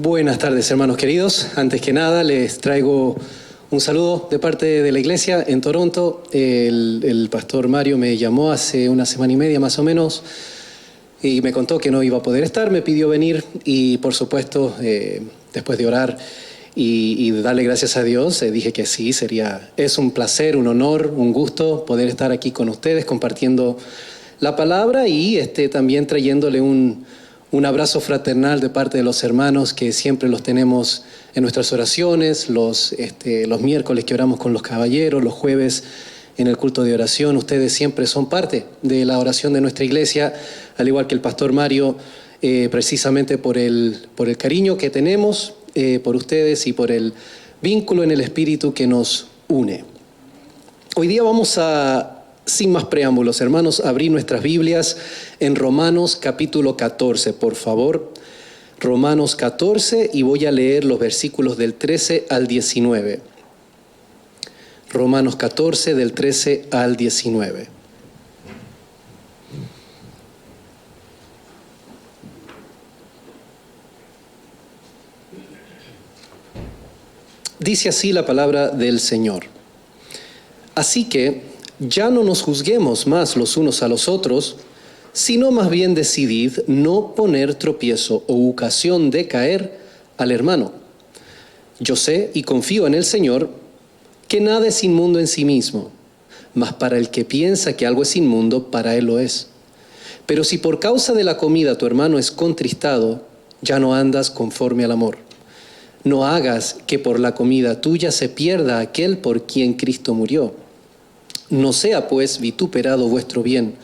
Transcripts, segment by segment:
Buenas tardes, hermanos queridos. Antes que nada, les traigo un saludo de parte de la iglesia en Toronto. El pastor Mario me llamó hace una semana y media más o menos y me contó que no iba a poder estar, me pidió venir y por supuesto, después de orar y darle gracias a Dios, dije que sí, es un placer, un honor, un gusto poder estar aquí con ustedes compartiendo la palabra y también trayéndole un abrazo fraternal de parte de los hermanos que siempre los tenemos en nuestras oraciones, los miércoles que oramos con los caballeros, los jueves en el culto de oración. Ustedes siempre son parte de la oración de nuestra iglesia, al igual que el pastor Mario, precisamente por el cariño que tenemos por ustedes y por el vínculo en el espíritu que nos une. Hoy día vamos a, sin más preámbulos, hermanos, abrir nuestras Biblias en Romanos capítulo 14, por favor. Romanos 14, y voy a leer los versículos del 13 al 19. Romanos 14, del 13 al 19. Dice así la palabra del Señor. Así que ya no nos juzguemos más los unos a los otros, sino más bien decidid no poner tropiezo o ocasión de caer al hermano. Yo sé y confío en el Señor que nada es inmundo en sí mismo, mas para el que piensa que algo es inmundo, para él lo es. Pero si por causa de la comida tu hermano es contristado, ya no andas conforme al amor. No hagas que por la comida tuya se pierda aquel por quien Cristo murió. No sea pues vituperado vuestro bien,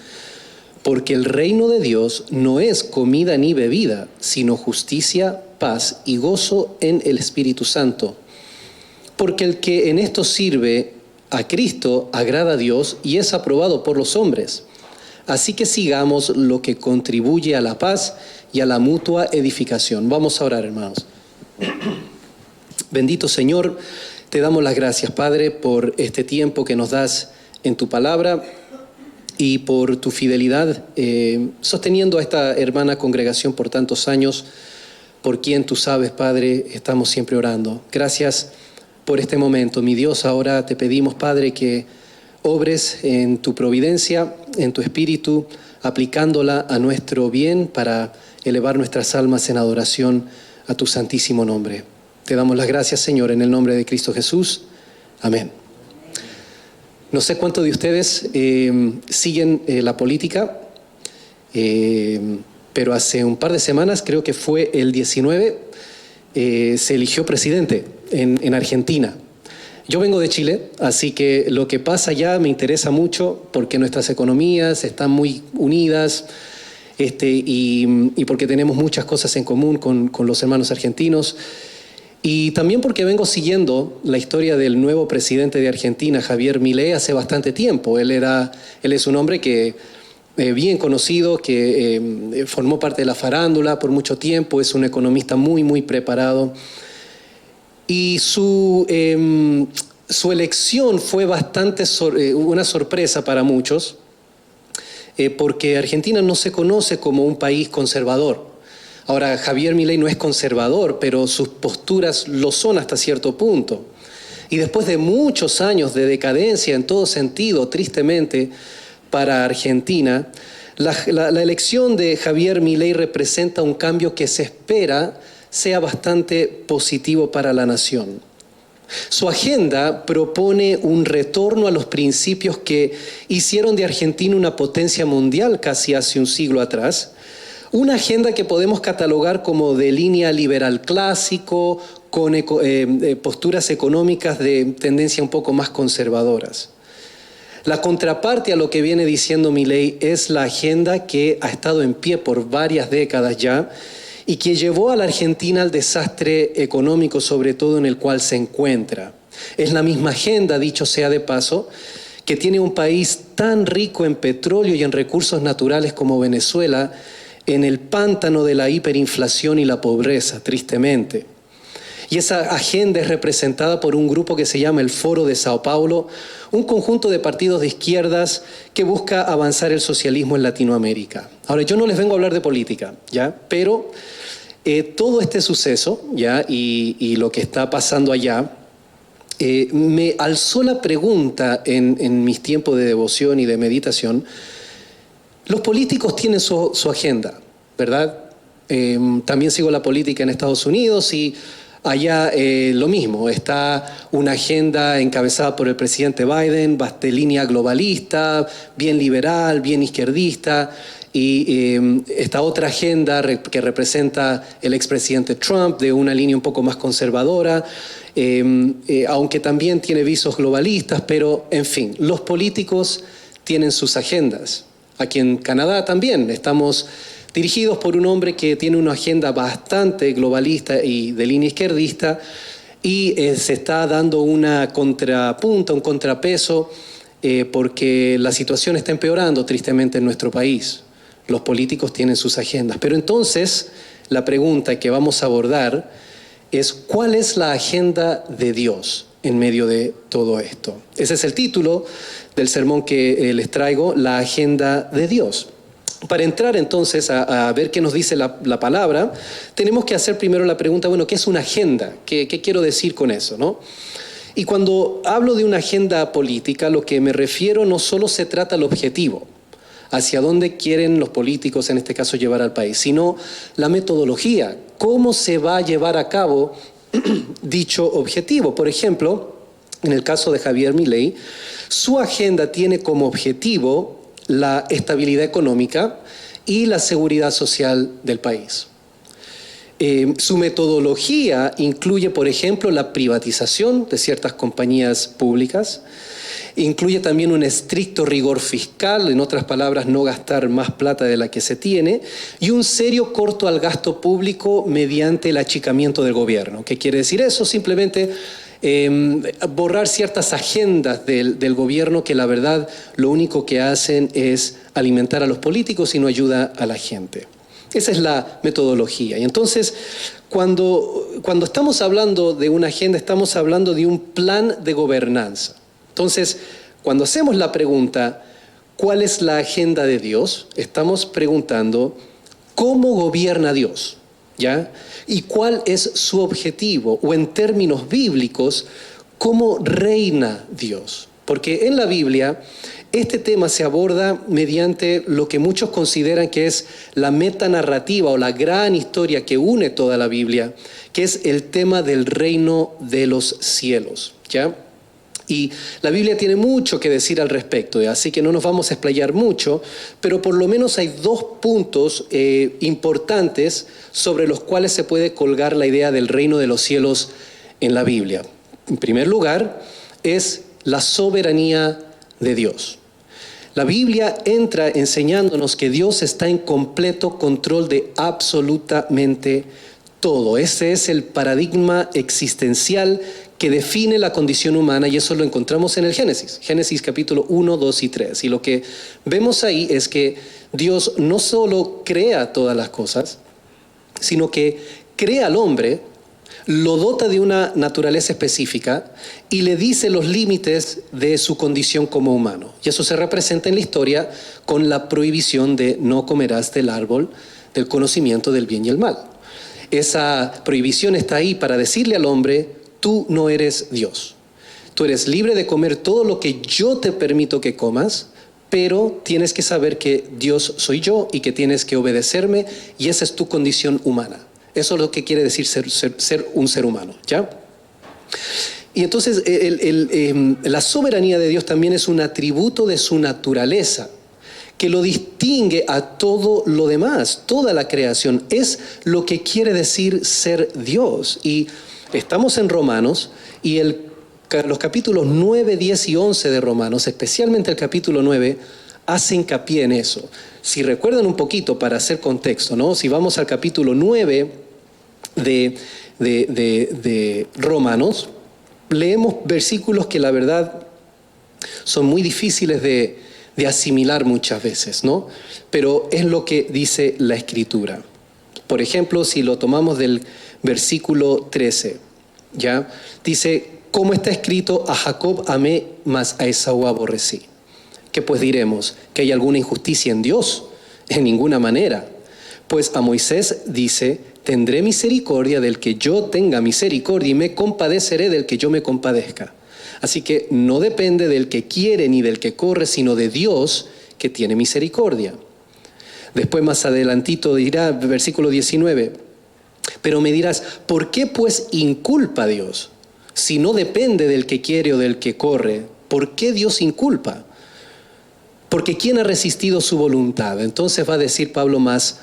porque el reino de Dios no es comida ni bebida, sino justicia, paz y gozo en el Espíritu Santo. Porque el que en esto sirve a Cristo agrada a Dios y es aprobado por los hombres. Así que sigamos lo que contribuye a la paz y a la mutua edificación. Vamos a orar, hermanos. Bendito Señor, te damos las gracias, Padre, por este tiempo que nos das en tu palabra y por tu fidelidad sosteniendo a esta hermana congregación por tantos años, por quien tú sabes, Padre, estamos siempre orando. Gracias por este momento, mi Dios. Ahora te pedimos, Padre, que obres en tu providencia, en tu espíritu, aplicándola a nuestro bien para elevar nuestras almas en adoración a tu santísimo nombre. Te damos las gracias, Señor, en el nombre de Cristo Jesús. Amén. No sé cuántos de ustedes siguen la política, pero hace un par de semanas, creo que fue el 19, se eligió presidente en Argentina. Yo vengo de Chile, así que lo que pasa allá me interesa mucho porque nuestras economías están muy unidas y porque tenemos muchas cosas en común con los hermanos argentinos. Y también porque vengo siguiendo la historia del nuevo presidente de Argentina, Javier Milei, hace bastante tiempo. Él es un hombre que bien conocido, que formó parte de la farándula por mucho tiempo, es un economista muy, muy preparado. Y su elección fue una sorpresa para muchos, porque Argentina no se conoce como un país conservador. Ahora, Javier Milei no es conservador, pero sus posturas lo son hasta cierto punto. Y después de muchos años de decadencia en todo sentido, tristemente, para Argentina, la elección de Javier Milei representa un cambio que se espera sea bastante positivo para la nación. Su agenda propone un retorno a los principios que hicieron de Argentina una potencia mundial casi hace un siglo atrás. Una agenda que podemos catalogar como de línea liberal clásico, con posturas económicas de tendencia un poco más conservadoras. La contraparte a lo que viene diciendo Milei es la agenda que ha estado en pie por varias décadas ya y que llevó a la Argentina al desastre económico, sobre todo en el cual se encuentra. Es la misma agenda, dicho sea de paso, que tiene un país tan rico en petróleo y en recursos naturales como Venezuela, en el pántano de la hiperinflación y la pobreza, tristemente. Y esa agenda es representada por un grupo que se llama el Foro de Sao Paulo, un conjunto de partidos de izquierdas que busca avanzar el socialismo en Latinoamérica. Ahora, yo no les vengo a hablar de política, ¿ya? Pero todo este suceso, ¿ya? Y lo que está pasando allá, me alzó la pregunta en mis tiempos de devoción y de meditación. Los políticos tienen su agenda, ¿verdad? También sigo la política en Estados Unidos y allá lo mismo. Está una agenda encabezada por el presidente Biden, de línea globalista, bien liberal, bien izquierdista. Y esta otra agenda que representa el expresidente Trump, de una línea un poco más conservadora, aunque también tiene visos globalistas, pero en fin, los políticos tienen sus agendas. Aquí en Canadá también estamos dirigidos por un hombre que tiene una agenda bastante globalista y de línea izquierdista, y se está dando una contrapunta, un contrapeso, porque la situación está empeorando tristemente en nuestro país. Los políticos tienen sus agendas. Pero entonces, la pregunta que vamos a abordar es: ¿cuál es la agenda de Dios en medio de todo esto? Ese es el título del sermón que les traigo, la agenda de Dios. Para entrar entonces a ver qué nos dice la palabra, tenemos que hacer primero la pregunta, bueno, ¿qué es una agenda? ¿Qué quiero decir con eso, no? Y cuando hablo de una agenda política, lo que me refiero no solo se trata del objetivo, hacia dónde quieren los políticos, en este caso, llevar al país, sino la metodología, cómo se va a llevar a cabo dicho objetivo. Por ejemplo, en el caso de Javier Milei, su agenda tiene como objetivo la estabilidad económica y la seguridad social del país. Su metodología incluye, por ejemplo, la privatización de ciertas compañías públicas, incluye también un estricto rigor fiscal, en otras palabras, no gastar más plata de la que se tiene, y un serio corto al gasto público mediante el achicamiento del gobierno. ¿Qué quiere decir eso? Simplemente borrar ciertas agendas del gobierno que la verdad lo único que hacen es alimentar a los políticos y no ayuda a la gente. Esa es la metodología. Y entonces, cuando estamos hablando de una agenda, estamos hablando de un plan de gobernanza. Entonces, cuando hacemos la pregunta, ¿cuál es la agenda de Dios? Estamos preguntando, ¿cómo gobierna Dios? ¿Ya? ¿Y cuál es su objetivo? O en términos bíblicos, ¿cómo reina Dios? Porque en la Biblia este tema se aborda mediante lo que muchos consideran que es la metanarrativa o la gran historia que une toda la Biblia, que es el tema del reino de los cielos, ¿ya? Y la Biblia tiene mucho que decir al respecto, así que no nos vamos a explayar mucho, pero por lo menos hay dos puntos importantes sobre los cuales se puede colgar la idea del reino de los cielos en la Biblia. En primer lugar, es la soberanía de Dios. La Biblia entra enseñándonos que Dios está en completo control de absolutamente todo. Ese es el paradigma existencial que define la condición humana, y eso lo encontramos en el Génesis. Génesis capítulo 1, 2 y 3. Y lo que vemos ahí es que Dios no solo crea todas las cosas, sino que crea al hombre, lo dota de una naturaleza específica y le dice los límites de su condición como humano. Y eso se representa en la historia con la prohibición de no comerás del árbol del conocimiento del bien y el mal. Esa prohibición está ahí para decirle al hombre: tú no eres Dios. Tú eres libre de comer todo lo que yo te permito que comas, pero tienes que saber que Dios soy yo y que tienes que obedecerme, y esa es tu condición humana. Eso es lo que quiere decir ser un ser humano, ¿ya? Y entonces la soberanía de Dios también es un atributo de su naturaleza que lo distingue a todo lo demás, toda la creación. Es lo que quiere decir ser Dios. Y estamos en Romanos, y los capítulos 9, 10 y 11 de Romanos, especialmente el capítulo 9, hace hincapié en eso. Si recuerdan un poquito, para hacer contexto, ¿no? Si vamos al capítulo 9 de Romanos, leemos versículos que la verdad son muy difíciles de asimilar muchas veces, ¿no? Pero es lo que dice la Escritura. Por ejemplo, si lo tomamos del versículo 13, ¿ya? Dice: como está escrito, a Jacob amé, mas a Esaú aborrecí. ¿Qué pues diremos? ¿Que hay alguna injusticia en Dios? En ninguna manera. Pues a Moisés dice: tendré misericordia del que yo tenga misericordia y me compadeceré del que yo me compadezca. Así que no depende del que quiere ni del que corre, sino de Dios que tiene misericordia. Después más adelantito dirá, versículo 19, pero me dirás, ¿por qué pues inculpa a Dios? Si no depende del que quiere o del que corre, ¿por qué Dios inculpa? Porque ¿quién ha resistido su voluntad? Entonces va a decir Pablo más,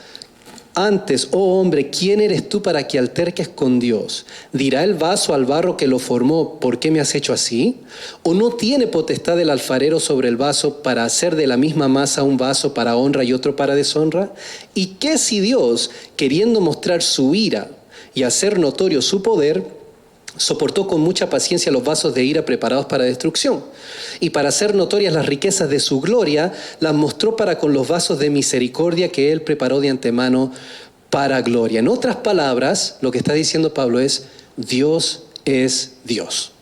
antes, oh hombre, ¿quién eres tú para que alterques con Dios? ¿Dirá el vaso al barro que lo formó, ¿por qué me has hecho así? ¿O no tiene potestad el alfarero sobre el vaso para hacer de la misma masa un vaso para honra y otro para deshonra? ¿Y qué si Dios, queriendo mostrar su ira y hacer notorio su poder, soportó con mucha paciencia los vasos de ira preparados para destrucción? Y para hacer notorias las riquezas de su gloria, las mostró para con los vasos de misericordia que Él preparó de antemano para gloria. En otras palabras, lo que está diciendo Pablo es, Dios es Dios.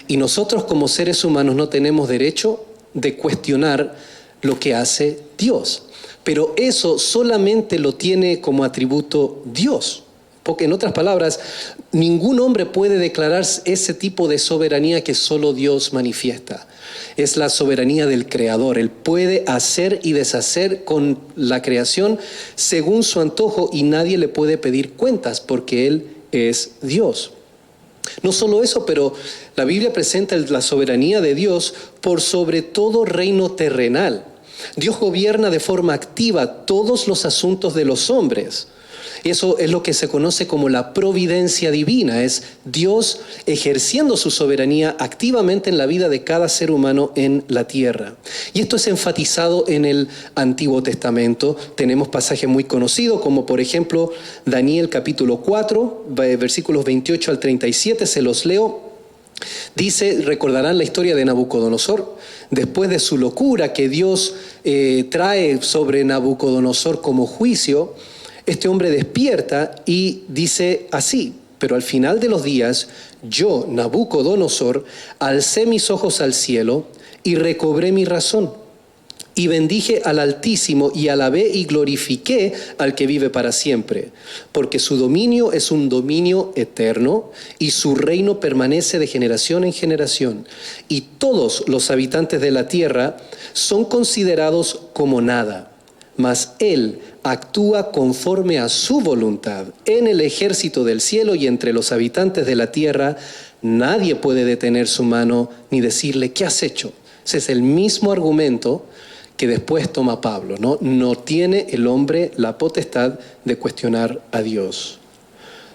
Y nosotros como seres humanos no tenemos derecho de cuestionar lo que hace Dios. Pero eso solamente lo tiene como atributo Dios. Porque en otras palabras, ningún hombre puede declarar ese tipo de soberanía que solo Dios manifiesta. Es la soberanía del Creador. Él puede hacer y deshacer con la creación según su antojo y nadie le puede pedir cuentas porque Él es Dios. No solo eso, pero la Biblia presenta la soberanía de Dios por sobre todo reino terrenal. Dios gobierna de forma activa todos los asuntos de los hombres. Eso es lo que se conoce como la providencia divina, es Dios ejerciendo su soberanía activamente en la vida de cada ser humano en la tierra. Y esto es enfatizado en el Antiguo Testamento. Tenemos pasajes muy conocidos, como por ejemplo Daniel capítulo 4, versículos 28 al 37, se los leo. Dice, recordarán la historia de Nabucodonosor, después de su locura que Dios trae sobre Nabucodonosor como juicio. Este hombre despierta y dice así, pero al final de los días, yo, Nabucodonosor, alcé mis ojos al cielo y recobré mi razón. Y bendije al Altísimo y alabé y glorifiqué al que vive para siempre, porque su dominio es un dominio eterno y su reino permanece de generación en generación. Y todos los habitantes de la tierra son considerados como nada. Mas Él actúa conforme a su voluntad. En el ejército del cielo y entre los habitantes de la tierra, nadie puede detener su mano ni decirle, ¿qué has hecho? Ese es el mismo argumento que después toma Pablo, ¿no? No tiene el hombre la potestad de cuestionar a Dios.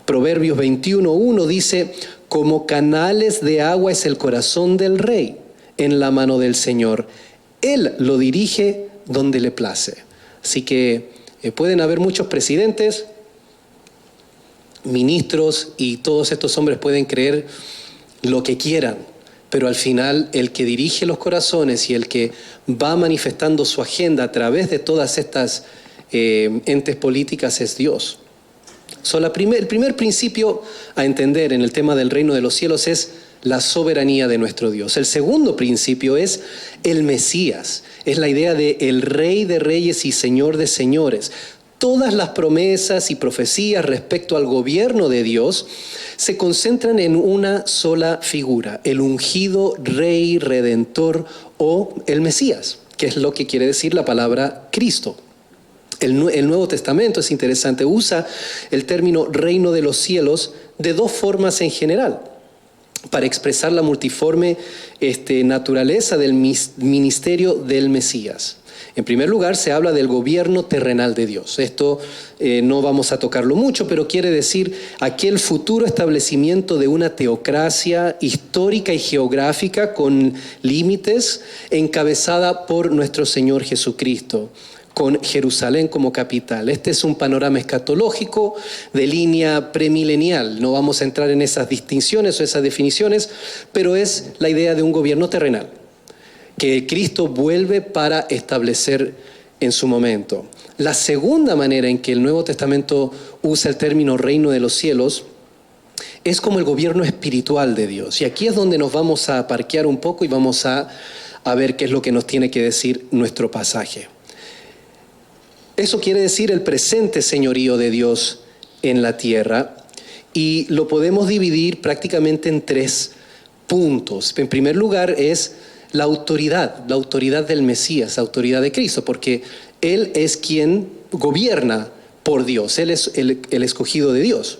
Proverbios 21:1 dice, como canales de agua es el corazón del rey en la mano del Señor. Él lo dirige donde le place. Así que pueden haber muchos presidentes, ministros y todos estos hombres pueden creer lo que quieran, pero al final el que dirige los corazones y el que va manifestando su agenda a través de todas estas entes políticas es Dios. El primer principio a entender en el tema del reino de los cielos es la soberanía de nuestro Dios. El segundo principio es el Mesías. Es la idea de el Rey de Reyes y Señor de Señores. Todas las promesas y profecías respecto al gobierno de Dios se concentran en una sola figura, el ungido Rey Redentor o el Mesías, que es lo que quiere decir la palabra Cristo. El Nuevo Testamento, es interesante, usa el término reino de los cielos de dos formas en general, para expresar la multiforme naturaleza del ministerio del Mesías. En primer lugar, se habla del gobierno terrenal de Dios. Esto no vamos a tocarlo mucho, pero quiere decir aquel futuro establecimiento de una teocracia histórica y geográfica con límites, encabezada por nuestro Señor Jesucristo, con Jerusalén como capital. Este es un panorama escatológico de línea premilenial. No vamos a entrar en esas distinciones o esas definiciones, pero es la idea de un gobierno terrenal que Cristo vuelve para establecer en su momento. La segunda manera en que el Nuevo Testamento usa el término reino de los cielos es como el gobierno espiritual de Dios. Y aquí es donde nos vamos a parquear un poco y vamos a ver qué es lo que nos tiene que decir nuestro pasaje. Eso quiere decir el presente señorío de Dios en la tierra, y lo podemos dividir prácticamente en 3 puntos. En primer lugar es la autoridad del Mesías, la autoridad de Cristo, porque Él es quien gobierna por Dios, Él es el escogido de Dios.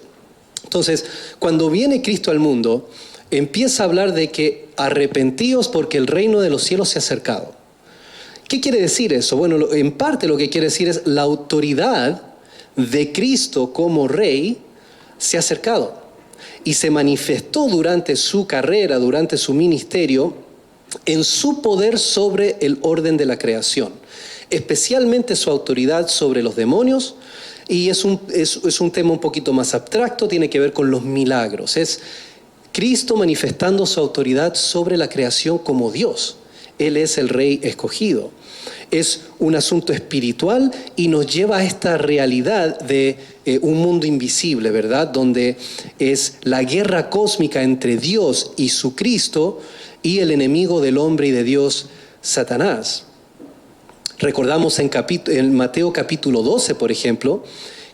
Entonces, cuando viene Cristo al mundo, empieza a hablar de que arrepentíos porque el reino de los cielos se ha acercado. ¿Qué quiere decir eso? Bueno, en parte lo que quiere decir es la autoridad de Cristo como Rey se ha acercado y se manifestó durante su carrera, durante su ministerio, en su poder sobre el orden de la creación, especialmente su autoridad sobre los demonios, y es un tema un poquito más abstracto, tiene que ver con los milagros. Es Cristo manifestando su autoridad sobre la creación como Dios. Él es el Rey escogido. Es un asunto espiritual y nos lleva a esta realidad de un mundo invisible, ¿verdad? Donde es la guerra cósmica entre Dios y su Cristo y el enemigo del hombre y de Dios, Satanás. Recordamos en Mateo capítulo 12, por ejemplo,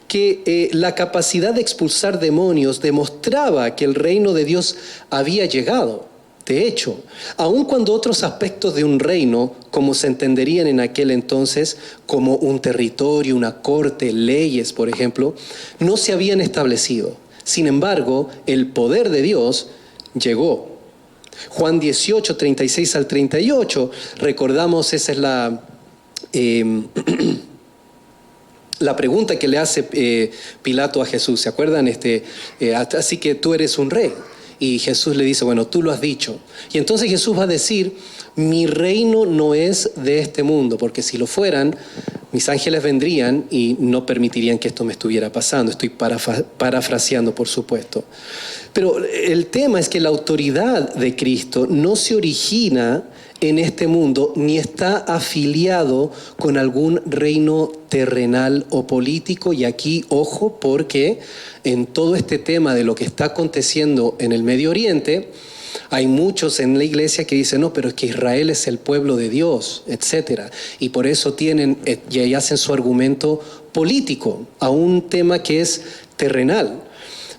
que la capacidad de expulsar demonios demostraba que el reino de Dios había llegado. De hecho, aun cuando otros aspectos de un reino, como se entenderían en aquel entonces, como un territorio, una corte, leyes, por ejemplo, no se habían establecido. Sin embargo, el poder de Dios llegó. Juan 18, 36 al 38, recordamos, esa es la pregunta que le hace Pilato a Jesús. ¿Se acuerdan? Así que tú eres un rey. Y Jesús le dice, bueno, tú lo has dicho. Y entonces Jesús va a decir, mi reino no es de este mundo, porque si lo fueran, mis ángeles vendrían y no permitirían que esto me estuviera pasando. Estoy parafraseando, por supuesto. Pero el tema es que la autoridad de Cristo no se origina en este mundo, ni está afiliado con algún reino terrenal o político. Y aquí, ojo, porque en todo este tema de lo que está aconteciendo en el Medio Oriente, hay muchos en la iglesia que dicen, no, pero es que Israel es el pueblo de Dios, etc. Y por eso y ahí hacen su argumento político a un tema que es terrenal.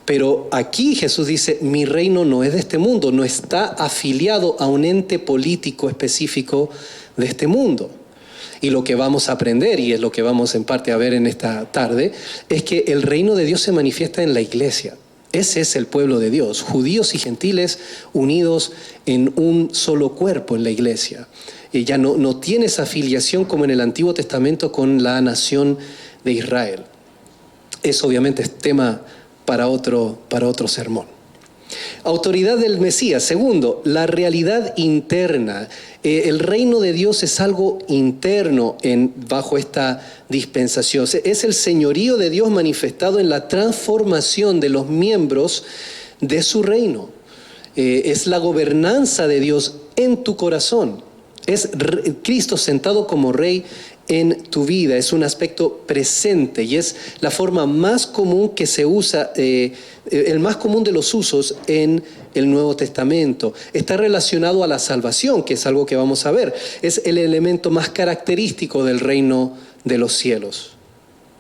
Pero aquí Jesús dice, mi reino no es de este mundo, no está afiliado a un ente político específico de este mundo. Y lo que vamos a aprender, y es lo que vamos en parte a ver en esta tarde, es que el reino de Dios se manifiesta en la iglesia. Ese es el pueblo de Dios, judíos y gentiles unidos en un solo cuerpo en la iglesia. Y ya no tiene esa afiliación como en el Antiguo Testamento con la nación de Israel. Eso obviamente es tema para otro sermón. Autoridad del Mesías. Segundo, la realidad interna. El reino de Dios es algo interno bajo esta dispensación. Es el señorío de Dios manifestado en la transformación de los miembros de su reino. Es la gobernanza de Dios en tu corazón. Es Cristo sentado como Rey en tu vida. Es un aspecto presente y es la forma más común que se usa, el más común de los usos en el Nuevo Testamento. Está relacionado a la salvación, que es algo que vamos a ver. Es el elemento más característico del reino de los cielos.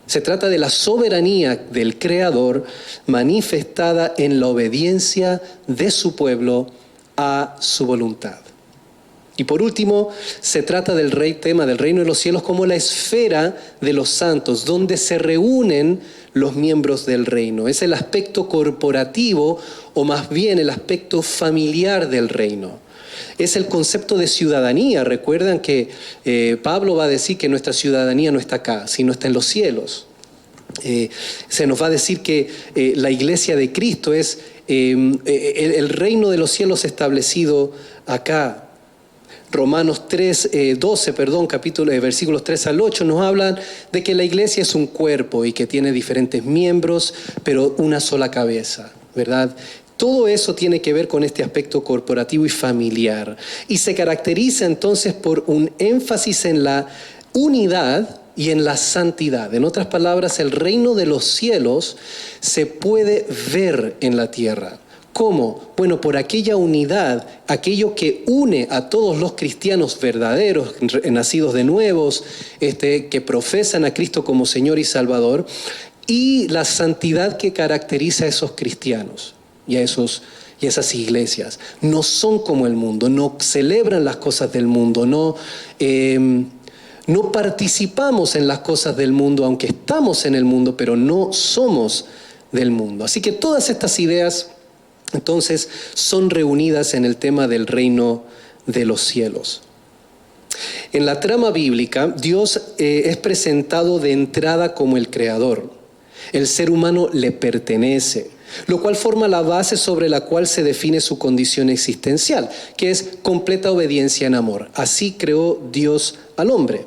Se trata de la soberanía del Creador manifestada en la obediencia de su pueblo a su voluntad. Y por último, se trata del tema del reino de los cielos como la esfera de los santos, donde se reúnen los miembros del reino. Es el aspecto corporativo, o más bien el aspecto familiar del reino. Es el concepto de ciudadanía. Recuerdan que Pablo va a decir que nuestra ciudadanía no está acá, sino está en los cielos. Se nos va a decir que la iglesia de Cristo es el reino de los cielos establecido acá. Romanos 12, versículos 3 al 8 nos hablan de que la iglesia es un cuerpo y que tiene diferentes miembros, pero una sola cabeza, ¿verdad? Todo eso tiene que ver con este aspecto corporativo y familiar. Y se caracteriza entonces por un énfasis en la unidad y en la santidad. En otras palabras, el reino de los cielos se puede ver en la tierra. ¿Cómo? Bueno, por aquella unidad, aquello que une a todos los cristianos verdaderos, nacidos de nuevos, que profesan a Cristo como Señor y Salvador, y la santidad que caracteriza a esos cristianos y a esas iglesias. No son como el mundo, no celebran las cosas del mundo, no participamos en las cosas del mundo, aunque estamos en el mundo, pero no somos del mundo. Así que todas estas ideas, entonces, son reunidas en el tema del reino de los cielos. En la trama bíblica, Dios es presentado de entrada como el creador. El ser humano le pertenece, lo cual forma la base sobre la cual se define su condición existencial, que es completa obediencia en amor. Así creó Dios al hombre.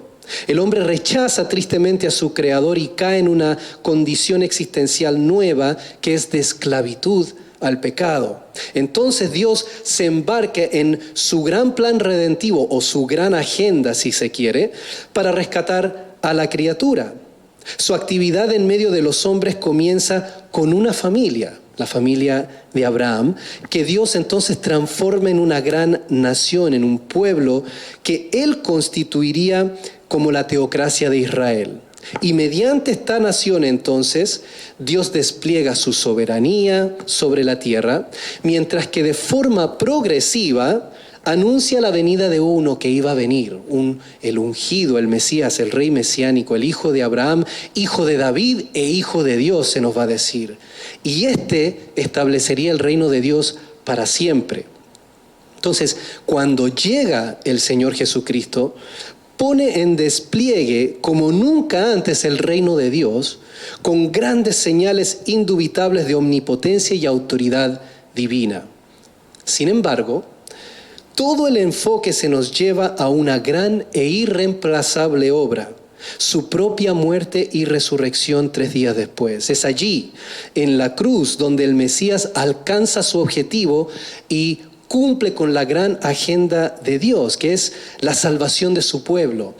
El hombre rechaza tristemente a su creador y cae en una condición existencial nueva que es de esclavitud al pecado. Entonces Dios se embarca en su gran plan redentivo o su gran agenda, si se quiere, para rescatar a la criatura. Su actividad en medio de los hombres comienza con una familia, la familia de Abraham, que Dios entonces transforma en una gran nación, en un pueblo que Él constituiría como la teocracia de Israel. Y mediante esta nación entonces Dios despliega su soberanía sobre la tierra, mientras que de forma progresiva anuncia la venida de uno que iba a venir, el ungido, el Mesías, el rey mesiánico, el hijo de Abraham, hijo de David e hijo de Dios, se nos va a decir. Y este establecería el reino de Dios para siempre. Entonces, cuando llega el Señor Jesucristo, pone en despliegue como nunca antes el reino de Dios, con grandes señales indubitables de omnipotencia y autoridad divina. Sin embargo, todo el enfoque se nos lleva a una gran e irreemplazable obra, su propia muerte y resurrección 3 días después. Es allí, en la cruz, donde el Mesías alcanza su objetivo y cumple con la gran agenda de Dios, que es la salvación de su pueblo,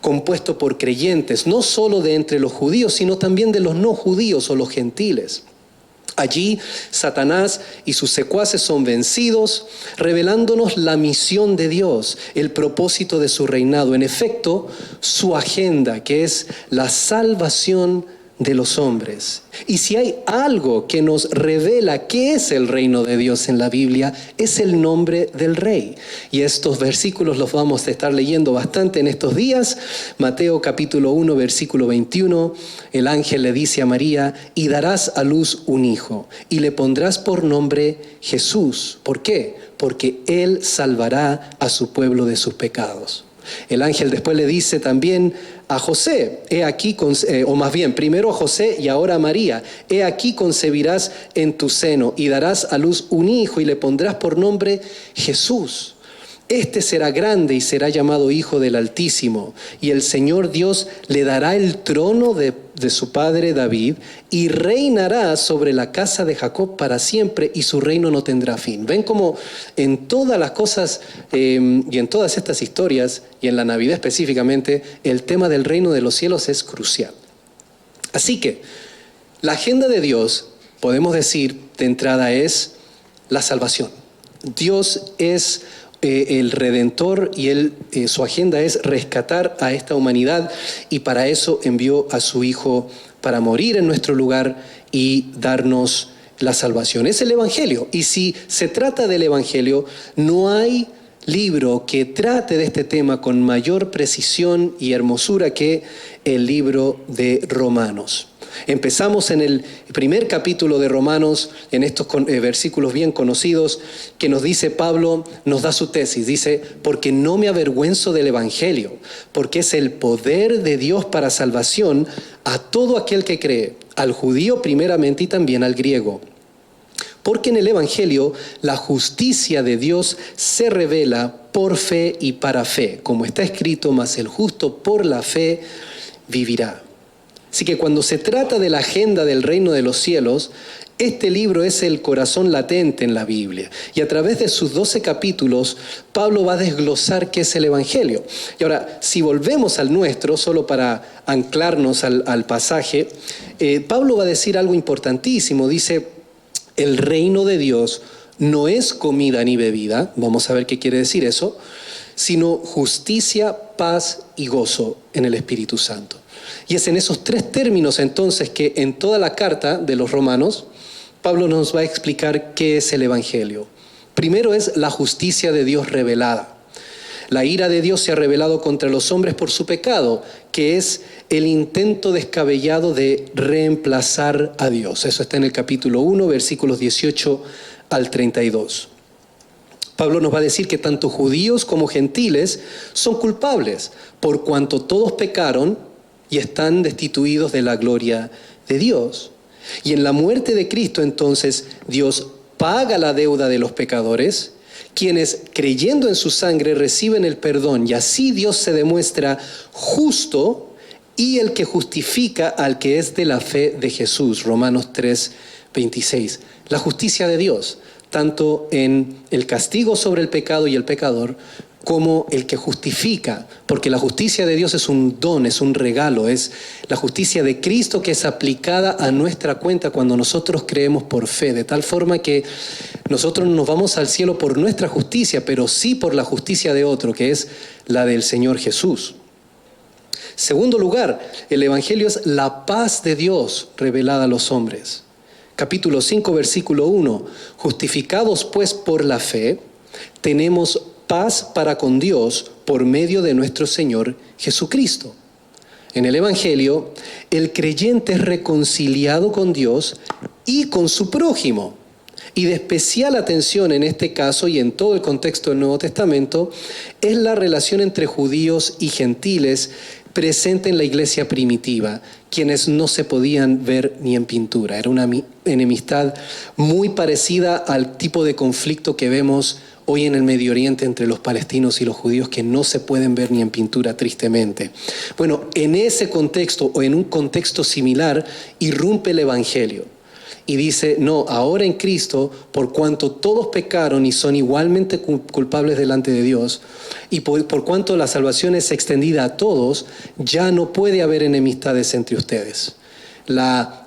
compuesto por creyentes, no solo de entre los judíos, sino también de los no judíos o los gentiles. Allí Satanás y sus secuaces son vencidos, revelándonos la misión de Dios, el propósito de su reinado, en efecto, su agenda, que es la salvación de los hombres. Y si hay algo que nos revela qué es el reino de Dios en la Biblia, es el nombre del Rey. Y estos versículos los vamos a estar leyendo bastante en estos días. Mateo capítulo 1, versículo 21, el ángel le dice a María: y darás a luz un hijo, y le pondrás por nombre Jesús. ¿Por qué? Porque él salvará a su pueblo de sus pecados. El ángel después le dice también a José, primero a José y ahora a María: he aquí concebirás en tu seno y darás a luz un hijo y le pondrás por nombre Jesús. Este será grande y será llamado Hijo del Altísimo, y el Señor Dios le dará el trono de su padre David, y reinará sobre la casa de Jacob para siempre, y su reino no tendrá fin. Ven cómo en todas las cosas y en todas estas historias, y en la Navidad específicamente, el tema del reino de los cielos es crucial. Así que la agenda de Dios, podemos decir de entrada, es la salvación. Dios es el Redentor y su agenda es rescatar a esta humanidad, y para eso envió a su Hijo para morir en nuestro lugar y darnos la salvación. Es el Evangelio, y si se trata del Evangelio, no hay libro que trate de este tema con mayor precisión y hermosura que el libro de Romanos. Empezamos en el primer capítulo de Romanos, en estos versículos bien conocidos, que nos dice Pablo, nos da su tesis, dice: porque no me avergüenzo del Evangelio, porque es el poder de Dios para salvación a todo aquel que cree, al judío primeramente y también al griego. Porque en el Evangelio la justicia de Dios se revela por fe y para fe, como está escrito: mas el justo por la fe vivirá. Así que cuando se trata de la agenda del reino de los cielos, este libro es el corazón latente en la Biblia. Y a través de sus 12 capítulos, Pablo va a desglosar qué es el Evangelio. Y ahora, si volvemos al nuestro, solo para anclarnos al pasaje, Pablo va a decir algo importantísimo. Dice: el reino de Dios no es comida ni bebida, vamos a ver qué quiere decir eso, sino justicia, paz y gozo en el Espíritu Santo. Y es en esos tres términos entonces que en toda la carta de los Romanos, Pablo nos va a explicar qué es el Evangelio. Primero es la justicia de Dios revelada. La ira de Dios se ha revelado contra los hombres por su pecado, que es el intento descabellado de reemplazar a Dios. Eso está en el capítulo 1, versículos 18 al 32. Pablo nos va a decir que tanto judíos como gentiles son culpables, por cuanto todos pecaron y están destituidos de la gloria de Dios. Y en la muerte de Cristo, entonces, Dios paga la deuda de los pecadores, quienes creyendo en su sangre reciben el perdón, y así Dios se demuestra justo y el que justifica al que es de la fe de Jesús. Romanos 3, 26. La justicia de Dios, tanto en el castigo sobre el pecado y el pecador, como el que justifica, porque la justicia de Dios es un don, es un regalo, es la justicia de Cristo que es aplicada a nuestra cuenta cuando nosotros creemos por fe, de tal forma que nosotros no nos vamos al cielo por nuestra justicia, pero sí por la justicia de otro, que es la del Señor Jesús. Segundo lugar, el Evangelio es la paz de Dios revelada a los hombres. Capítulo 5, versículo 1. Justificados pues por la fe, tenemos paz para con Dios por medio de nuestro Señor Jesucristo. En el Evangelio, el creyente es reconciliado con Dios y con su prójimo. Y de especial atención en este caso y en todo el contexto del Nuevo Testamento es la relación entre judíos y gentiles presente en la iglesia primitiva, quienes no se podían ver ni en pintura. Era una enemistad muy parecida al tipo de conflicto que vemos hoy en el Medio Oriente entre los palestinos y los judíos, que no se pueden ver ni en pintura, tristemente. Bueno, en ese contexto o en un contexto similar irrumpe el Evangelio y dice, no, ahora en Cristo, por cuanto todos pecaron y son igualmente culpables delante de Dios, y por cuanto la salvación es extendida a todos, ya no puede haber enemistades entre ustedes.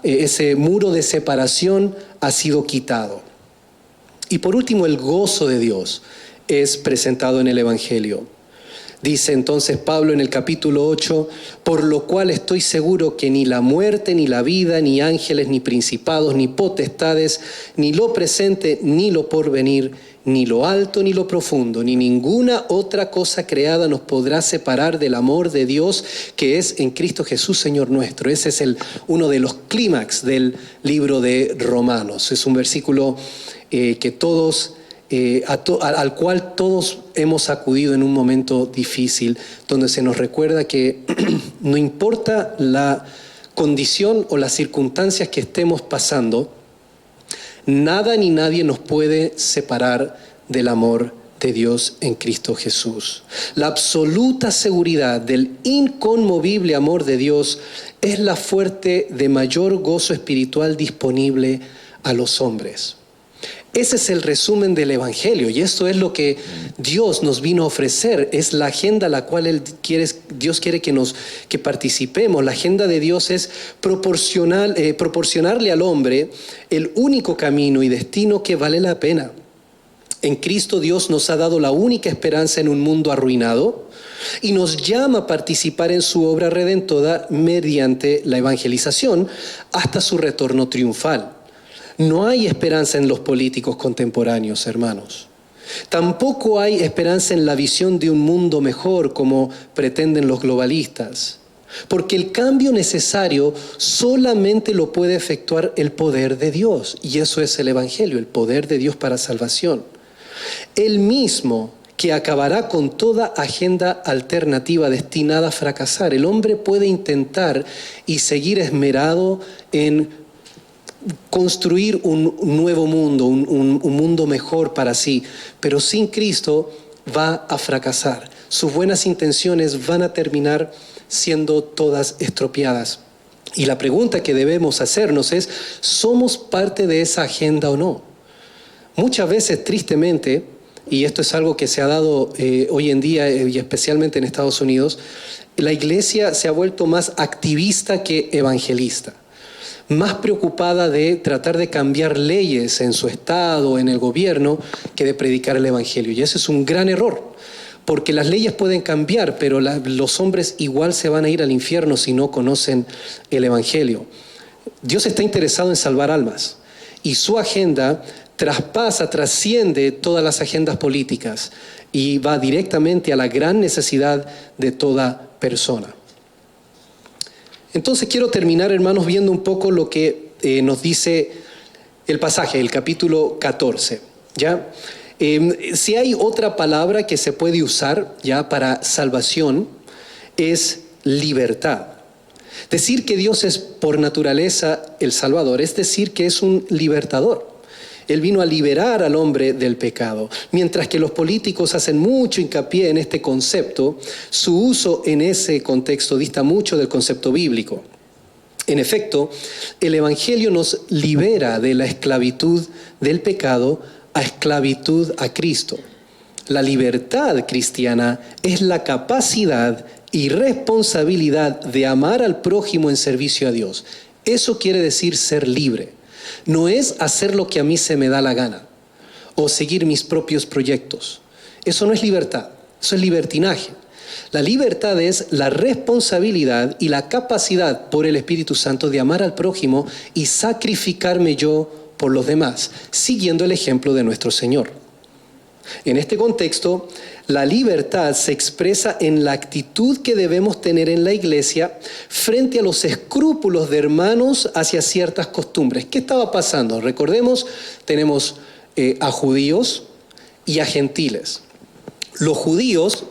Ese muro de separación ha sido quitado. Y por último, el gozo de Dios es presentado en el Evangelio. Dice entonces Pablo en el capítulo 8, por lo cual estoy seguro que ni la muerte, ni la vida, ni ángeles, ni principados, ni potestades, ni lo presente, ni lo porvenir, ni lo alto, ni lo profundo, ni ninguna otra cosa creada nos podrá separar del amor de Dios que es en Cristo Jesús, Señor nuestro. Ese es uno de los clímax del libro de Romanos. Es un versículo que todos... al cual todos hemos acudido en un momento difícil, donde se nos recuerda que no importa la condición o las circunstancias que estemos pasando, nada ni nadie nos puede separar del amor de Dios en Cristo Jesús. La absoluta seguridad del inconmovible amor de Dios es la fuente de mayor gozo espiritual disponible a los hombres. Ese es el resumen del Evangelio, y esto es lo que Dios nos vino a ofrecer. Es la agenda a la cual Dios quiere que participemos. La agenda de Dios es proporcionarle al hombre el único camino y destino que vale la pena. En Cristo Dios nos ha dado la única esperanza en un mundo arruinado y nos llama a participar en su obra redentora mediante la evangelización hasta su retorno triunfal. No hay esperanza en los políticos contemporáneos, hermanos. Tampoco hay esperanza en la visión de un mundo mejor como pretenden los globalistas. Porque el cambio necesario solamente lo puede efectuar el poder de Dios. Y eso es el Evangelio, el poder de Dios para salvación. Él mismo que acabará con toda agenda alternativa destinada a fracasar. El hombre puede intentar y seguir esmerado en construir un nuevo mundo, un mundo mejor para sí, pero sin Cristo va a fracasar. Sus buenas intenciones van a terminar siendo todas estropeadas. Y la pregunta que debemos hacernos es, ¿somos parte de esa agenda o no? Muchas veces, tristemente, y esto es algo que se ha dado hoy en día y especialmente en Estados Unidos, la iglesia se ha vuelto más activista que evangelista. Más preocupada de tratar de cambiar leyes en su estado, en el gobierno, que de predicar el Evangelio. Y ese es un gran error, porque las leyes pueden cambiar, pero los hombres igual se van a ir al infierno si no conocen el Evangelio. Dios está interesado en salvar almas y su agenda trasciende todas las agendas políticas y va directamente a la gran necesidad de toda persona. Entonces quiero terminar, hermanos, viendo un poco lo que nos dice el pasaje, el capítulo 14, ¿ya? Si hay otra palabra que se puede usar ya para salvación, es libertad. Decir que Dios es por naturaleza el Salvador es decir que es un libertador. Él vino a liberar al hombre del pecado. Mientras que los políticos hacen mucho hincapié en este concepto, su uso en ese contexto dista mucho del concepto bíblico. En efecto, el Evangelio nos libera de la esclavitud del pecado a esclavitud a Cristo. La libertad cristiana es la capacidad y responsabilidad de amar al prójimo en servicio a Dios. Eso quiere decir ser libre. No es hacer lo que a mí se me da la gana o seguir mis propios proyectos. Eso no es libertad, eso es libertinaje. La libertad es la responsabilidad y la capacidad por el Espíritu Santo de amar al prójimo y sacrificarme yo por los demás, siguiendo el ejemplo de nuestro Señor. En este contexto, la libertad se expresa en la actitud que debemos tener en la iglesia frente a los escrúpulos de hermanos hacia ciertas costumbres. ¿Qué estaba pasando? Recordemos, tenemos a judíos y a gentiles. Los judíos,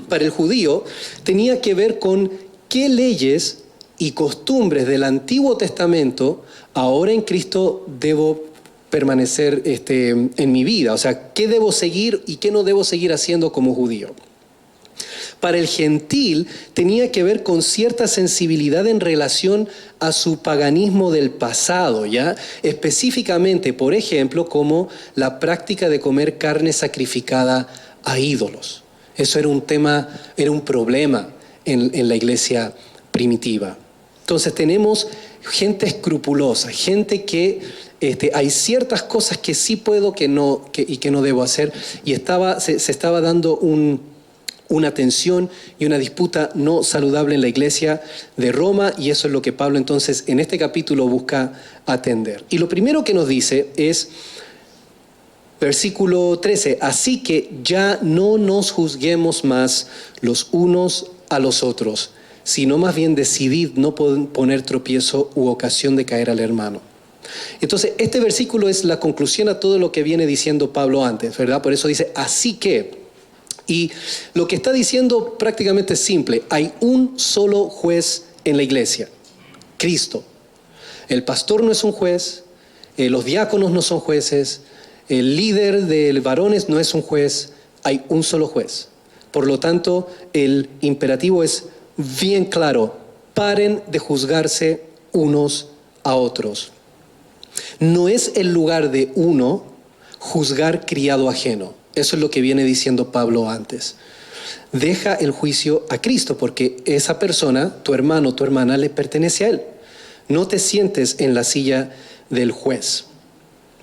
para el judío, tenía que ver con qué leyes y costumbres del Antiguo Testamento ahora en Cristo debo permanecer en mi vida. O sea, ¿qué debo seguir y qué no debo seguir haciendo como judío? Para el gentil tenía que ver con cierta sensibilidad en relación a su paganismo del pasado, ¿ya? Específicamente, por ejemplo, como la práctica de comer carne sacrificada a ídolos. Eso era un tema, era un problema en la iglesia primitiva. Entonces tenemos gente escrupulosa, gente que hay ciertas cosas que sí puedo y que no debo hacer. Y se estaba dando una tensión y una disputa no saludable en la iglesia de Roma, y eso es lo que Pablo entonces en este capítulo busca atender. Y lo primero que nos dice es, versículo 13, así que ya no nos juzguemos más los unos a los otros, sino más bien decidid no poner tropiezo u ocasión de caer al hermano. Entonces, este versículo es la conclusión a todo lo que viene diciendo Pablo antes, ¿verdad? Por eso dice, así que. Y lo que está diciendo prácticamente es simple. Hay un solo juez en la iglesia, Cristo. El pastor no es un juez, los diáconos no son jueces, el líder de varones no es un juez, hay un solo juez. Por lo tanto, el imperativo es bien claro, paren de juzgarse unos a otros. No es el lugar de uno juzgar criado ajeno. Eso es lo que viene diciendo Pablo antes. Deja el juicio a Cristo, porque esa persona, tu hermano, tu hermana, le pertenece a Él. No te sientes en la silla del juez.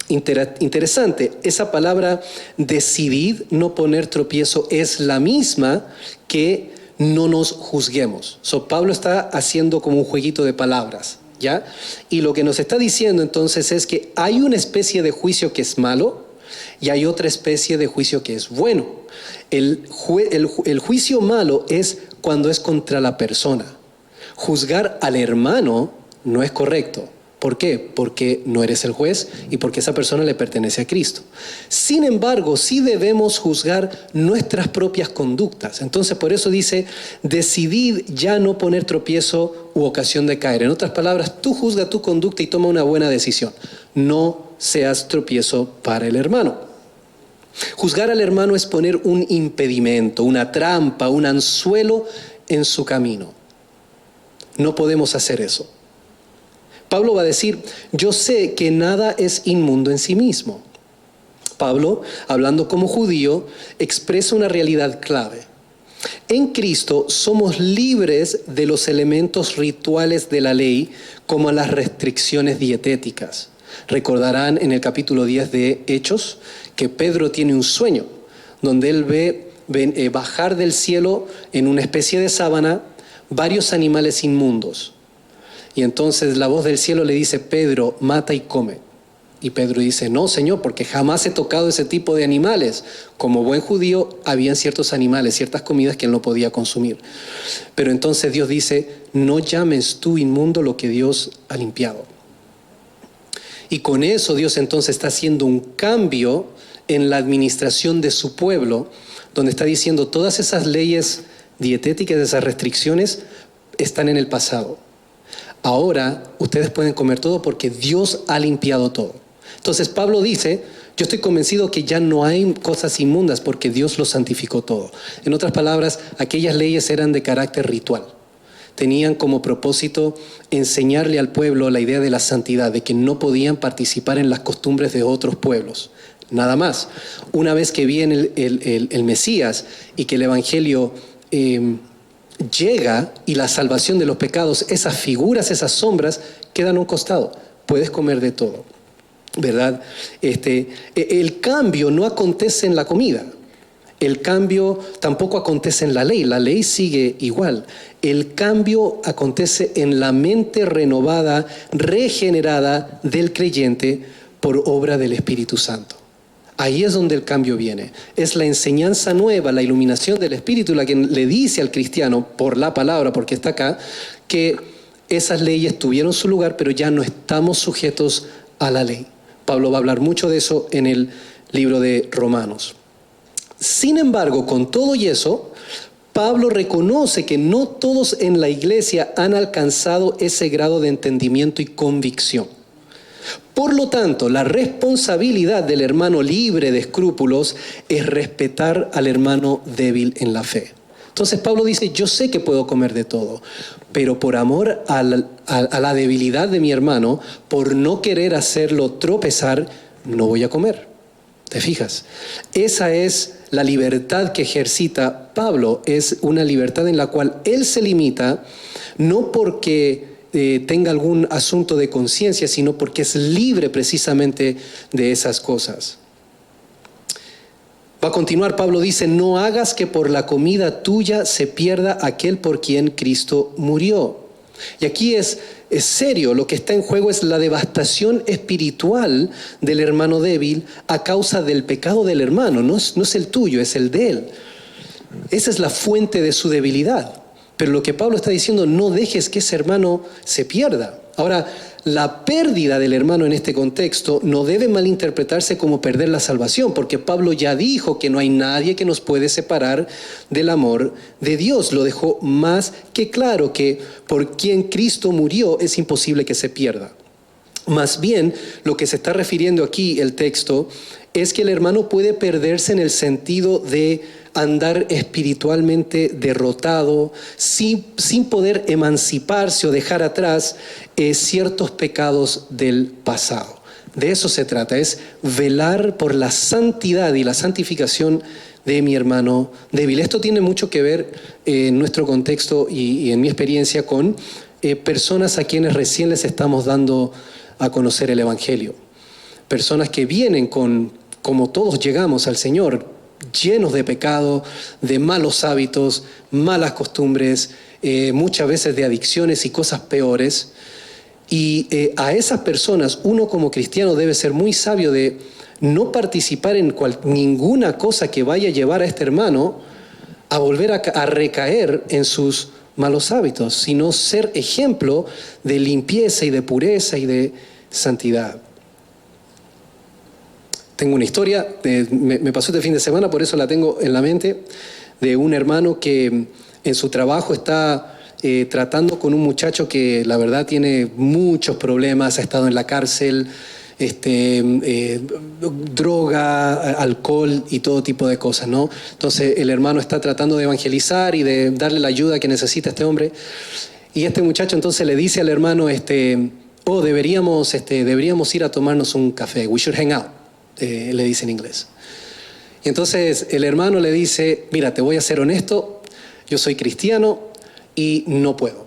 Interesante, esa palabra decidid no poner tropiezo es la misma que no nos juzguemos. Pablo está haciendo como un jueguito de palabras, ¿ya? Y lo que nos está diciendo entonces es que hay una especie de juicio que es malo y hay otra especie de juicio que es bueno. El juicio malo es cuando es contra la persona. Juzgar al hermano no es correcto. ¿Por qué? Porque no eres el juez y porque esa persona le pertenece a Cristo. Sin embargo, sí debemos juzgar nuestras propias conductas. Entonces, por eso dice, decidid ya no poner tropiezo u ocasión de caer. En otras palabras, tú juzga tu conducta y toma una buena decisión. No seas tropiezo para el hermano. Juzgar al hermano es poner un impedimento, una trampa, un anzuelo en su camino. No podemos hacer eso. Pablo va a decir, yo sé que nada es inmundo en sí mismo. Pablo, hablando como judío, expresa una realidad clave. En Cristo somos libres de los elementos rituales de la ley, como las restricciones dietéticas. Recordarán en el capítulo 10 de Hechos que Pedro tiene un sueño, donde él ve bajar del cielo en una especie de sábana varios animales inmundos. Y entonces la voz del cielo le dice, Pedro, mata y come. Y Pedro dice, no, Señor, porque jamás he tocado ese tipo de animales. Como buen judío, habían ciertos animales, ciertas comidas que él no podía consumir. Pero entonces Dios dice, no llames tú inmundo lo que Dios ha limpiado. Y con eso Dios entonces está haciendo un cambio en la administración de su pueblo, donde está diciendo todas esas leyes dietéticas, esas restricciones, están en el pasado. Ahora ustedes pueden comer todo porque Dios ha limpiado todo. Entonces Pablo dice, yo estoy convencido que ya no hay cosas inmundas porque Dios lo santificó todo. En otras palabras, aquellas leyes eran de carácter ritual. Tenían como propósito enseñarle al pueblo la idea de la santidad, de que no podían participar en las costumbres de otros pueblos. Nada más. Una vez que viene el Mesías y que el Evangelio llega y la salvación de los pecados, esas figuras, esas sombras, quedan a un costado. Puedes comer de todo, ¿verdad? El cambio no acontece en la comida. El cambio tampoco acontece en la ley sigue igual. El cambio acontece en la mente renovada, regenerada del creyente por obra del Espíritu Santo. Ahí es donde el cambio viene. Es la enseñanza nueva, la iluminación del Espíritu la que le dice al cristiano, por la palabra, porque está acá, que esas leyes tuvieron su lugar, pero ya no estamos sujetos a la ley. Pablo va a hablar mucho de eso en el libro de Romanos. Sin embargo, con todo y eso, Pablo reconoce que no todos en la iglesia han alcanzado ese grado de entendimiento y convicción. Por lo tanto, la responsabilidad del hermano libre de escrúpulos es respetar al hermano débil en la fe. Entonces Pablo dice, yo sé que puedo comer de todo, pero por amor a la debilidad de mi hermano, por no querer hacerlo tropezar, no voy a comer. ¿Te fijas? Esa es la libertad que ejercita Pablo. Es una libertad en la cual él se limita, no porque tenga algún asunto de conciencia, sino porque es libre precisamente de esas cosas. Va a continuar, Pablo dice, no hagas que por la comida tuya se pierda aquel por quien Cristo murió. Y aquí es serio, lo que está en juego es la devastación espiritual del hermano débil a causa del pecado del hermano, no es el tuyo, es el de él. Esa es la fuente de su debilidad. Pero lo que Pablo está diciendo, no dejes que ese hermano se pierda. Ahora, la pérdida del hermano en este contexto no debe malinterpretarse como perder la salvación, porque Pablo ya dijo que no hay nadie que nos puede separar del amor de Dios. Lo dejó más que claro que por quien Cristo murió es imposible que se pierda. Más bien, lo que se está refiriendo aquí el texto es que el hermano puede perderse en el sentido de andar espiritualmente derrotado, sin poder emanciparse o dejar atrás ciertos pecados del pasado. De eso se trata, es velar por la santidad y la santificación de mi hermano débil. Esto tiene mucho que ver en nuestro contexto y en mi experiencia con personas a quienes recién les estamos dando a conocer el Evangelio. Personas que vienen como todos llegamos al Señor, llenos de pecado, de malos hábitos, malas costumbres, muchas veces de adicciones y cosas peores. Y a esas personas, uno como cristiano debe ser muy sabio de no participar en ninguna cosa que vaya a llevar a este hermano a volver a recaer en sus malos hábitos, sino ser ejemplo de limpieza y de pureza y de santidad. Tengo una historia, me pasó este fin de semana, por eso la tengo en la mente, de un hermano que en su trabajo está tratando con un muchacho que la verdad tiene muchos problemas, ha estado en la cárcel, droga, alcohol y todo tipo de cosas, ¿no? Entonces el hermano está tratando de evangelizar y de darle la ayuda que necesita este hombre. Y este muchacho entonces le dice al hermano, deberíamos ir a tomarnos un café, we should hang out. Le dice en inglés. Y entonces el hermano le dice, mira, te voy a ser honesto, yo soy cristiano y no puedo,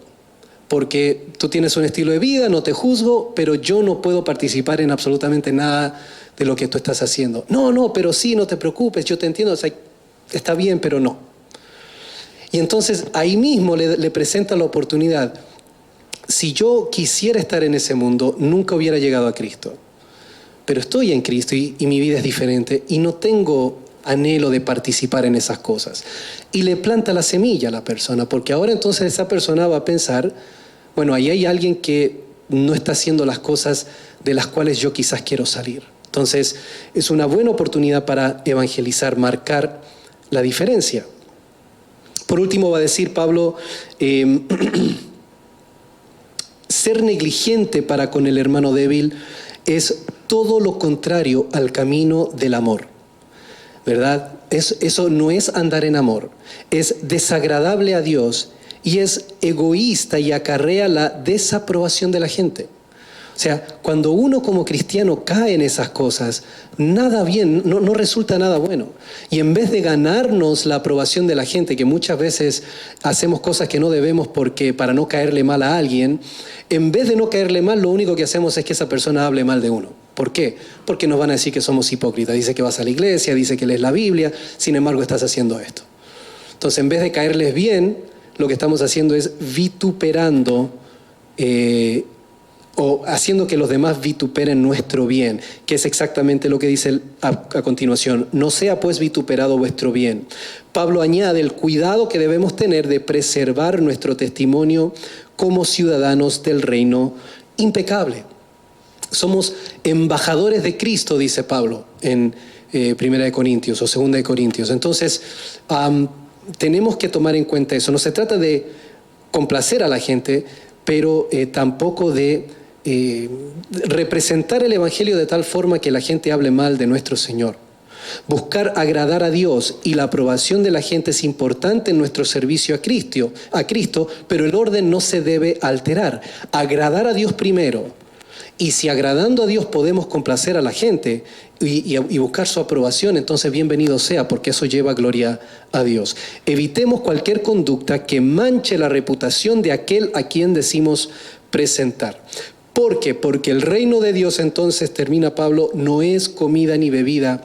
porque tú tienes un estilo de vida, no te juzgo, pero yo no puedo participar en absolutamente nada de lo que tú estás haciendo. No, pero sí, no te preocupes, yo te entiendo. O sea, está bien, pero no. Y entonces ahí mismo le presenta la oportunidad. Si yo quisiera estar en ese mundo, nunca hubiera llegado a Cristo. Pero estoy en Cristo y mi vida es diferente y no tengo anhelo de participar en esas cosas. Y le planta la semilla a la persona, porque ahora entonces esa persona va a pensar, bueno, ahí hay alguien que no está haciendo las cosas de las cuales yo quizás quiero salir. Entonces es una buena oportunidad para evangelizar, marcar la diferencia. Por último va a decir Pablo, ser negligente para con el hermano débil es todo lo contrario al camino del amor, ¿verdad? Eso no es andar en amor, es desagradable a Dios y es egoísta y acarrea la desaprobación de la gente. O sea, cuando uno como cristiano cae en esas cosas, nada bien, no resulta nada bueno. Y en vez de ganarnos la aprobación de la gente, que muchas veces hacemos cosas que no debemos para no caerle mal a alguien, en vez de no caerle mal, lo único que hacemos es que esa persona hable mal de uno. ¿Por qué? Porque nos van a decir que somos hipócritas. Dice que vas a la iglesia, dice que lees la Biblia, sin embargo estás haciendo esto. Entonces, en vez de caerles bien, lo que estamos haciendo es vituperando o haciendo que los demás vituperen nuestro bien, que es exactamente lo que dice a continuación. No sea pues vituperado vuestro bien. Pablo añade el cuidado que debemos tener de preservar nuestro testimonio como ciudadanos del reino impecable. Somos embajadores de Cristo, dice Pablo en 1 Corintios o 2 Corintios. Entonces, tenemos que tomar en cuenta eso. No se trata de complacer a la gente, pero tampoco de representar el Evangelio de tal forma que la gente hable mal de nuestro Señor. Buscar agradar a Dios y la aprobación de la gente es importante en nuestro servicio a Cristo, pero el orden no se debe alterar. Agradar a Dios primero. Y si agradando a Dios podemos complacer a la gente y buscar su aprobación, entonces bienvenido sea, porque eso lleva gloria a Dios. Evitemos cualquier conducta que manche la reputación de aquel a quien decimos presentar. ¿Por qué? Porque el reino de Dios, entonces, termina Pablo, no es comida ni bebida,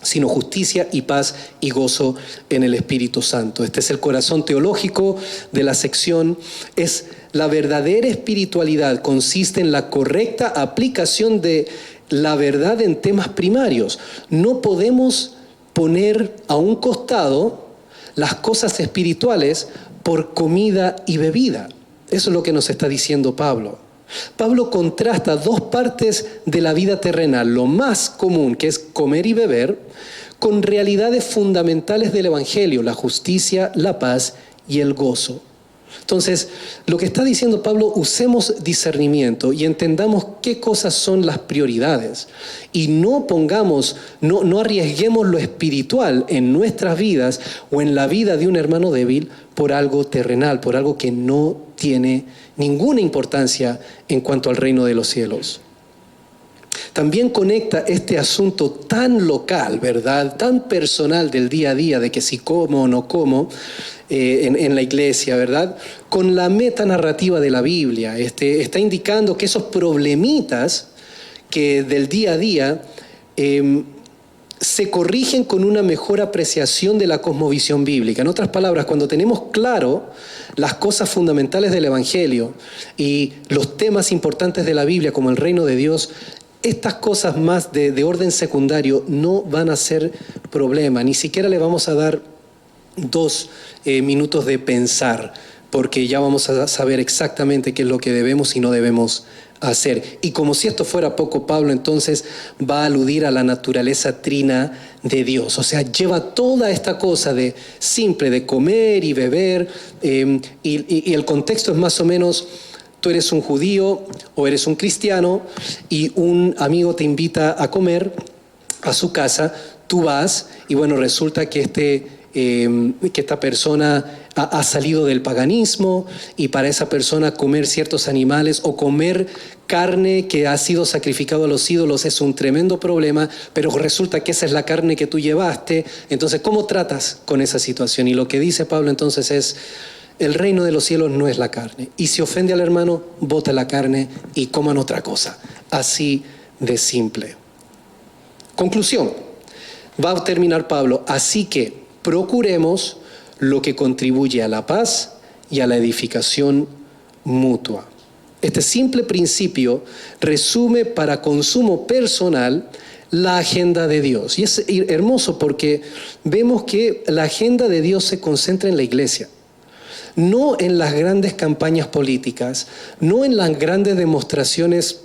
sino justicia y paz y gozo en el Espíritu Santo. Este es el corazón teológico de la sección. Es la verdadera espiritualidad, consiste en la correcta aplicación de la verdad en temas primarios. No podemos poner a un costado las cosas espirituales por comida y bebida. Eso es lo que nos está diciendo Pablo. Pablo contrasta dos partes de la vida terrenal, lo más común, que es comer y beber, con realidades fundamentales del Evangelio, la justicia, la paz y el gozo. Entonces, lo que está diciendo Pablo, usemos discernimiento y entendamos qué cosas son las prioridades. Y no arriesguemos lo espiritual en nuestras vidas o en la vida de un hermano débil por algo terrenal, por algo que no tiene ninguna importancia en cuanto al reino de los cielos. También conecta este asunto tan local, ¿verdad? Tan personal del día a día, de que si como o no como en la iglesia, ¿verdad? Con la metanarrativa de la Biblia. Está indicando que esos problemitas que del día a día se corrigen con una mejor apreciación de la cosmovisión bíblica. En otras palabras, cuando tenemos claro las cosas fundamentales del Evangelio y los temas importantes de la Biblia, como el reino de Dios, estas cosas más de orden secundario no van a ser problema. Ni siquiera le vamos a dar 2 minutos de pensar, porque ya vamos a saber exactamente qué es lo que debemos y no debemos hacer. Y como si esto fuera poco, Pablo entonces va a aludir a la naturaleza trina de Dios. O sea, lleva toda esta cosa de simple, de comer y beber, y el contexto es más o menos: tú eres un judío o eres un cristiano y un amigo te invita a comer a su casa, tú vas y bueno, resulta que esta persona ha salido del paganismo, y para esa persona comer ciertos animales o comer carne que ha sido sacrificado a los ídolos es un tremendo problema, pero resulta que esa es la carne que tú llevaste. Entonces, ¿cómo tratas con esa situación? Y lo que dice Pablo entonces es: el reino de los cielos no es la carne. Y si ofende al hermano, bota la carne y coman otra cosa. Así de simple. Conclusión. Va a terminar Pablo: así que procuremos lo que contribuye a la paz y a la edificación mutua. Este simple principio resume para consumo personal la agenda de Dios. Y es hermoso porque vemos que la agenda de Dios se concentra en la iglesia. No en las grandes campañas políticas, no en las grandes demostraciones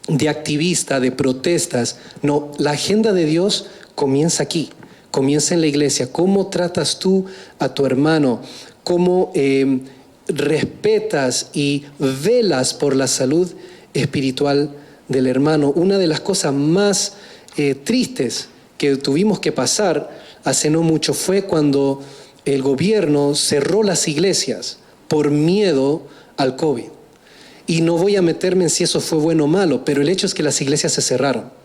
de activistas, de protestas. No, la agenda de Dios comienza aquí, comienza en la iglesia. ¿Cómo tratas tú a tu hermano? ¿Cómo respetas y velas por la salud espiritual del hermano? Una de las cosas más tristes que tuvimos que pasar hace no mucho fue cuando el gobierno cerró las iglesias por miedo al COVID. Y no voy a meterme en si eso fue bueno o malo, pero el hecho es que las iglesias se cerraron.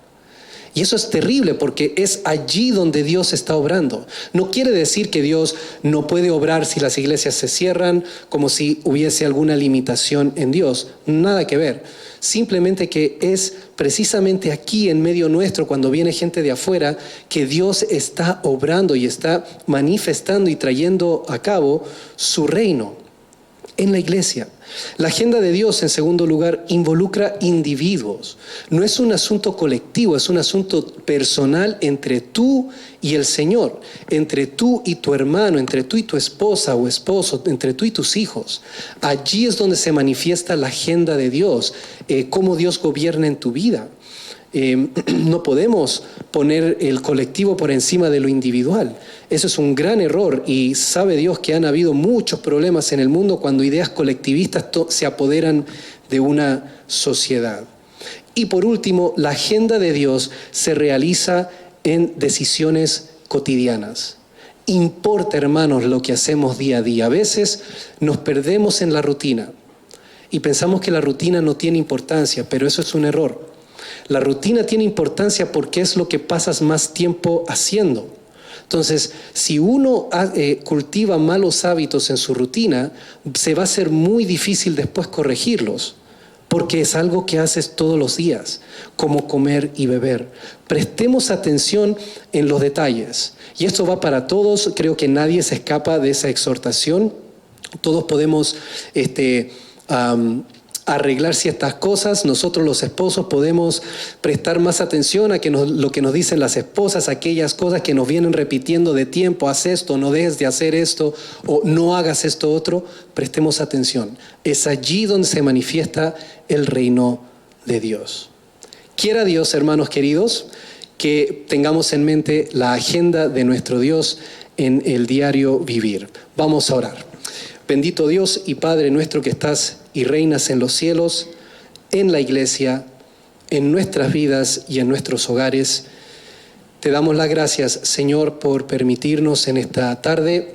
Y eso es terrible porque es allí donde Dios está obrando. No quiere decir que Dios no puede obrar si las iglesias se cierran, como si hubiese alguna limitación en Dios. Nada que ver. Simplemente que es precisamente aquí en medio nuestro, cuando viene gente de afuera, que Dios está obrando y está manifestando y trayendo a cabo su reino en la iglesia. La agenda de Dios, en segundo lugar, involucra individuos. No es un asunto colectivo, es un asunto personal entre tú y el Señor, entre tú y tu hermano, entre tú y tu esposa o esposo, entre tú y tus hijos. Allí es donde se manifiesta la agenda de Dios, cómo Dios gobierna en tu vida. No podemos poner el colectivo por encima de lo individual. Eso es un gran error y sabe Dios que han habido muchos problemas en el mundo cuando ideas colectivistas se apoderan de una sociedad. Y por último, la agenda de Dios se realiza en decisiones cotidianas. Importa, hermanos, lo que hacemos día a día. A veces nos perdemos en la rutina y pensamos que la rutina no tiene importancia, pero eso es un error. La rutina tiene importancia porque es lo que pasas más tiempo haciendo. Entonces, si uno cultiva malos hábitos en su rutina, se va a hacer muy difícil después corregirlos, porque es algo que haces todos los días, como comer y beber. Prestemos atención en los detalles. Y esto va para todos, creo que nadie se escapa de esa exhortación. Todos podemos arreglar ciertas cosas. Nosotros los esposos podemos prestar más atención a lo que nos dicen las esposas, aquellas cosas que nos vienen repitiendo de tiempo: haz esto, no dejes de hacer esto, o no hagas esto otro. Prestemos atención. Es allí donde se manifiesta el reino de Dios. Quiera Dios, hermanos queridos, que tengamos en mente la agenda de nuestro Dios en el diario vivir. Vamos a orar. Bendito Dios y Padre nuestro que estás y reinas en los cielos, en la iglesia, en nuestras vidas y en nuestros hogares. Te damos las gracias, Señor, por permitirnos en esta tarde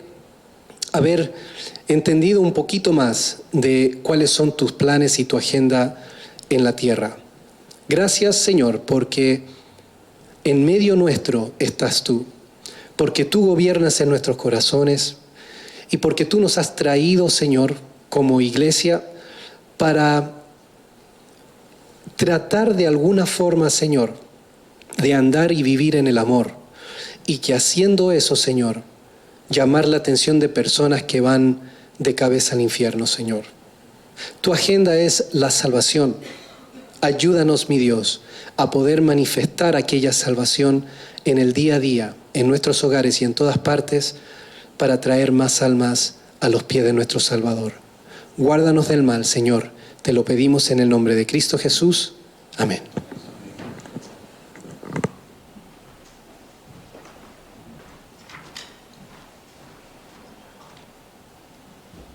haber entendido un poquito más de cuáles son tus planes y tu agenda en la tierra. Gracias, Señor, porque en medio nuestro estás tú, porque tú gobiernas en nuestros corazones y porque tú nos has traído, Señor, como iglesia, para tratar de alguna forma, Señor, de andar y vivir en el amor. Y que haciendo eso, Señor, llamar la atención de personas que van de cabeza al infierno, Señor. Tu agenda es la salvación. Ayúdanos, mi Dios, a poder manifestar aquella salvación en el día a día, en nuestros hogares y en todas partes, para traer más almas a los pies de nuestro Salvador. Guárdanos del mal, Señor. Te lo pedimos en el nombre de Cristo Jesús. Amén.